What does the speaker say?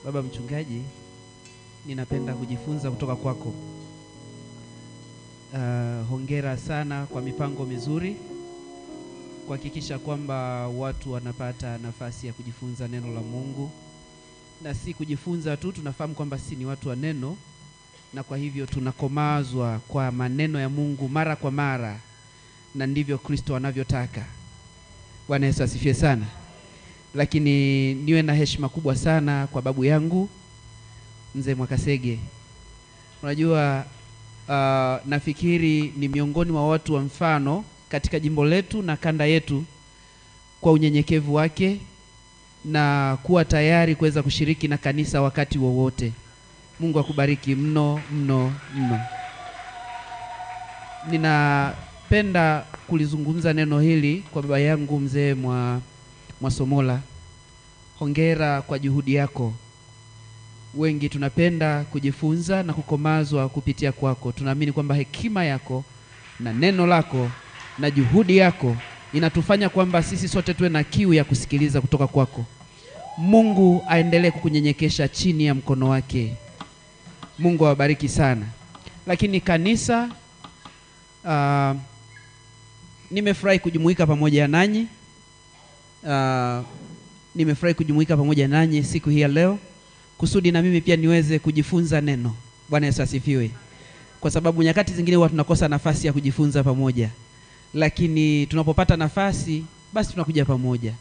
Baba mchungaji, ninapenda kujifunza kutoka kwako. Hongera sana kwa mipango mizuri, kuhakikisha kwamba watu wanapata nafasi ya kujifunza neno la Mungu, na si kujifunza tu. Tunafahamu kwamba sisi ni watu wa neno, na kwa hivyo tunakomazwa kwa maneno ya Mungu mara kwa mara, na ndivyo Kristo anavyotaka. Bwana Yesu asifiwe sana. Lakini niwe na heshima kubwa sana kwa babu yangu Mzee Mwakasege. Unajua, nafikiri ni miongoni mwa watu wa mfano katika jimbo letu na kanda yetu, kwa unyenyekevu wake na kuwa tayari kuweza kushiriki na kanisa wakati wowote. Mungu akubariki mno mno mno. Ninapenda kulizungumza neno hili kwa baba yangu Mzee Mwasomola. Hongera kwa juhudi yako. Wengi tunapenda kujifunza na kukomazwa kupitia kwako. Tunaamini kwamba hekima yako na neno lako na juhudi yako inatufanya kwamba sisi sote tuwe na kiu ya kusikiliza kutoka kwako. Mungu aendelee kukunyenyekesha chini ya mkono wake. Mungu awabariki sana. Lakini kanisa, nimefurahi kujumuika pamoja nanyi. Nimefurahi kujumuika pamoja nanyi siku hii ya leo, kusudi na mimi pia niweze kujifunza neno. Bwana Yesu asifiwe. Kwa sababu nyakati zingine huwa tunakosa nafasi ya kujifunza pamoja, lakini tunapopata nafasi basi tunakuja pamoja.